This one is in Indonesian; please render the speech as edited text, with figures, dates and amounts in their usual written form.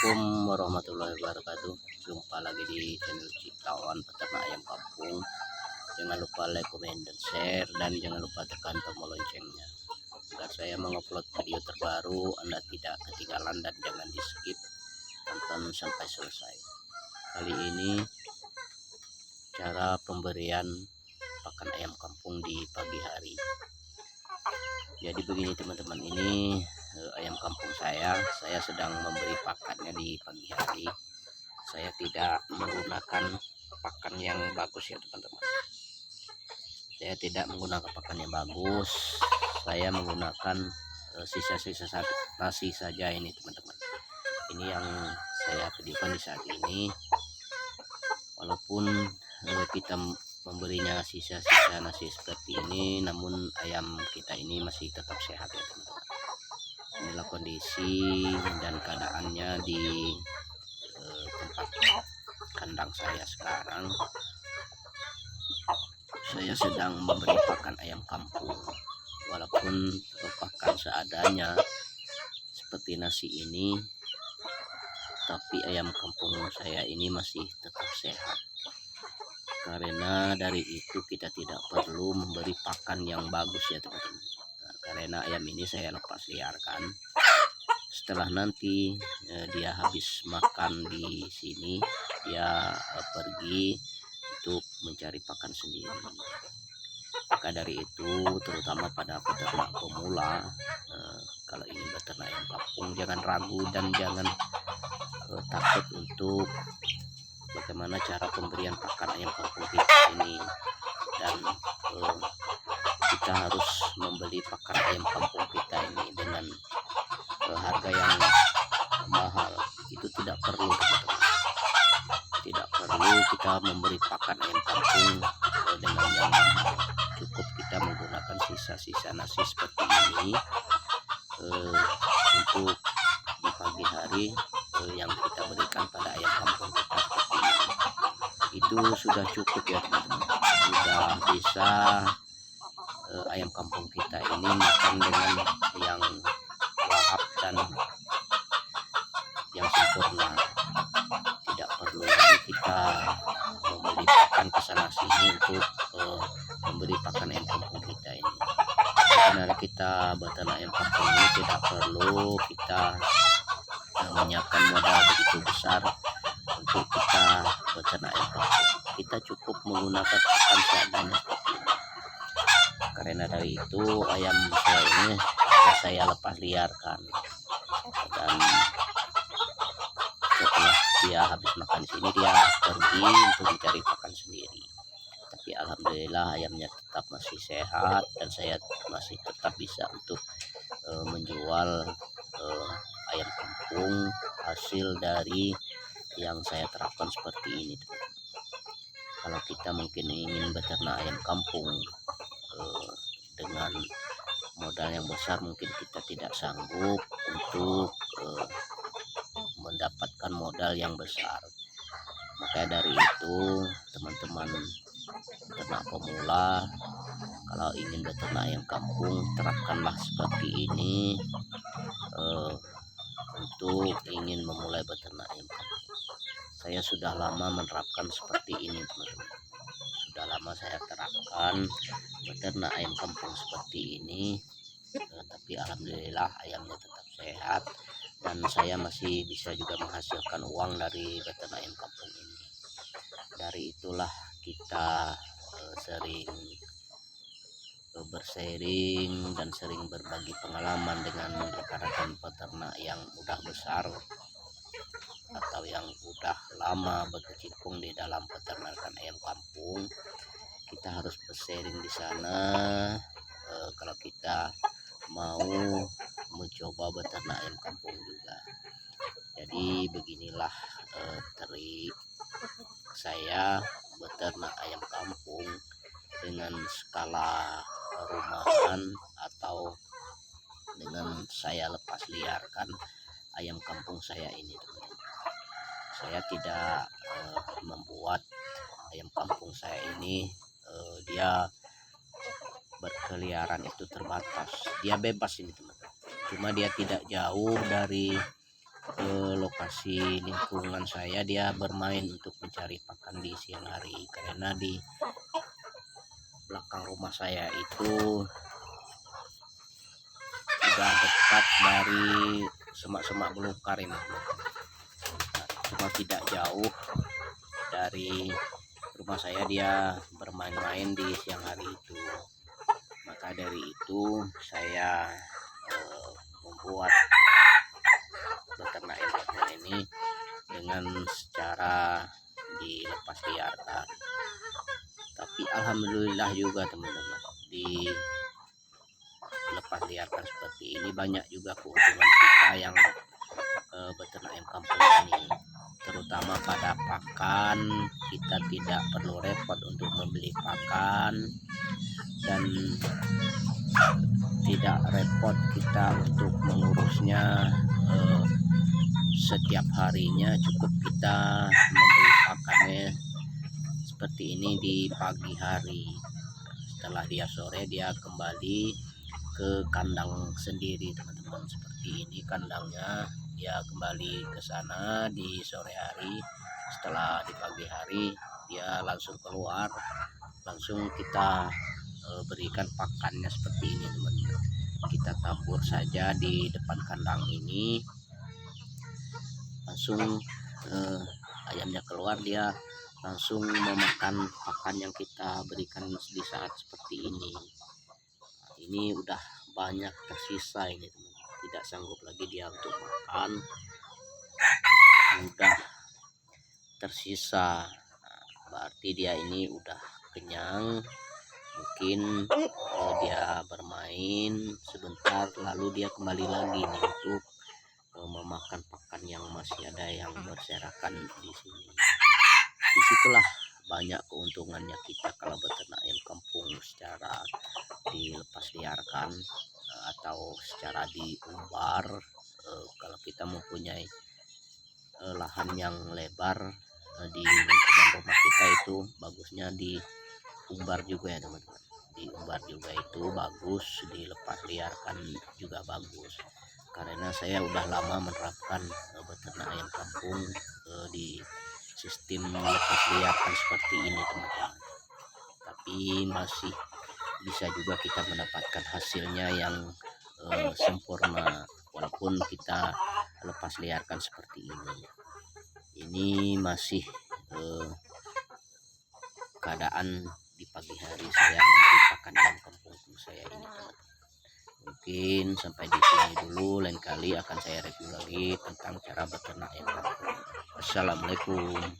Assalamualaikum warahmatullahi wabarakatuh. Jumpa lagi di channel Ciptaan Peternak Ayam Kampung. Jangan lupa like, komen, dan share, dan jangan lupa tekan tombol loncengnya agar saya mengupload video terbaru Anda tidak ketinggalan, dan jangan di skip, tonton sampai selesai. Kali ini cara pemberian pakan ayam kampung di pagi hari. Jadi begini teman-teman, ini ayam kampung saya sedang memberi pakannya di pagi hari. Saya tidak menggunakan pakan yang bagus ya teman-teman. Saya tidak menggunakan pakan yang bagus. Saya menggunakan sisa-sisa nasi saja ini teman-teman. Ini yang saya videokan di saat ini. Walaupun kita memberinya sisa-sisa nasi seperti ini, namun ayam kita ini masih tetap sehat ya teman-teman. Inilah kondisi dan keadaannya di tempat kandang saya sekarang. Saya sedang memberi pakan ayam kampung, walaupun pakan seadanya seperti nasi ini, tapi ayam kampung saya ini masih tetap sehat. Karena dari itu kita tidak perlu memberi pakan yang bagus ya teman-teman. Karena ayam ini saya lepas liarkan. Setelah nanti dia habis makan di sini, dia pergi untuk mencari pakan sendiri. Maka dari itu, terutama pada peternak pemula, kalau ingin beternak ayam kampung, jangan ragu dan jangan takut untuk bagaimana cara pemberian pakan ayam kampung kita ini. Dan kita harus membeli pakan ayam kampung kita ini dengan harga yang mahal. Itu tidak perlu teman-teman. Tidak perlu kita memberi pakan ayam kampung dengan yang mahal. Cukup kita menggunakan sisa-sisa nasi seperti ini untuk di pagi hari yang kita berikan pada ayam kampung kita seperti ini. Itu sudah cukup ya teman-teman. Sudah bisa ayam kampung kita ini makan dengan yang lahap dan yang sempurna. Tidak perlu lagi kita membeli pakan kesana sini untuk memberi pakan ayam kampung kita ini. Sebenarnya kita beternak ayam kampung ini tidak perlu kita menyiapkan modal begitu besar untuk kita beternak ayam kampung. Kita cukup menggunakan pakan seadanya seperti ini. Karena dari itu ayam saya ini saya lepas liarkan, dan setelah dia habis makan di sini dia pergi untuk mencari pakan sendiri. Tapi alhamdulillah ayamnya tetap masih sehat, dan saya masih tetap bisa untuk menjual ayam kampung hasil dari yang saya terapkan seperti ini. Kalau kita mungkin ingin beternak ayam kampung dengan modal yang besar, mungkin kita tidak sanggup untuk mendapatkan modal yang besar. Maka dari itu teman-teman peternak pemula, kalau ingin beternak ayam kampung, terapkanlah seperti ini untuk ingin memulai beternak ayam kampung. Saya sudah lama menerapkan seperti ini teman-teman. Sudah lama saya terapkan beternak ayam kampung seperti ini, tapi alhamdulillah ayamnya tetap sehat, dan saya masih bisa juga menghasilkan uang dari beternak ayam kampung ini. Dari itulah kita sering bersharing dan sering berbagi pengalaman dengan rekan-rekan peternak yang udah besar atau yang udah lama berkecimpung di dalam peternakan ayam kampung. Kita harus bersharing di sana kalau kita mau mencoba beternak ayam kampung juga. Jadi beginilah trik saya beternak ayam kampung dengan skala rumahan atau dengan saya lepas liarkan ayam kampung saya ini teman-teman. Saya tidak membuat ayam kampung saya ini dia berkeliaran itu terbatas. Dia bebas ini teman-teman. Cuma dia tidak jauh dari ke lokasi lingkungan saya, dia bermain untuk mencari pakan di siang hari, karena di belakang rumah saya itu sudah dekat dari semak-semak belukar ini, cuma tidak jauh dari rumah saya dia bermain-main di siang hari itu. Maka dari itu saya membuat beternak ayam ini dengan secara dilepas liarkan. Tapi alhamdulillah juga teman-teman, di lepas liarkan seperti ini banyak juga keuntungan kita yang beternak ayam kampung ini, terutama pada pakan. Kita tidak perlu repot untuk membeli pakan dan tidak repot kita untuk mengurusnya setiap harinya. Cukup kita membeli pakannya seperti ini di pagi hari, setelah dia sore dia kembali ke kandang sendiri teman-teman. Seperti ini kandangnya, dia kembali ke sana di sore hari. Setelah di pagi hari dia langsung keluar, langsung kita berikan pakannya seperti ini teman-teman. Kita tabur saja di depan kandang ini, langsung ayamnya keluar, dia langsung memakan pakan yang kita berikan di saat seperti ini. Ini udah banyak tersisa ini teman, tidak sanggup lagi dia untuk makan, udah tersisa. Berarti dia ini udah kenyang. Mungkin dia bermain sebentar lalu dia kembali lagi nih untuk memakan pakan yang masih ada yang berserakan di sini. Disitulah banyak keuntungannya kita kalau beternak ayam kampung secara dilepas liarkan atau secara diumbar. Kalau kita mempunyai lahan yang lebar di lingkungan rumah kita, itu bagusnya diumbar juga ya teman-teman. Diumbar juga itu bagus, dilepas liarkan juga bagus, karena saya udah lama menerapkan beternak ayam kampung di sistem lepas liarkan seperti ini teman-teman. Tapi masih bisa juga kita mendapatkan hasilnya yang sempurna walaupun kita lepas liarkan seperti ini. Ini masih keadaan di pagi hari saya memberi pakan ayam kampung saya ini teman-teman. Mungkin sampai di sini dulu, lain kali akan saya review lagi tentang cara beternak ayam kampung. Assalamualaikum.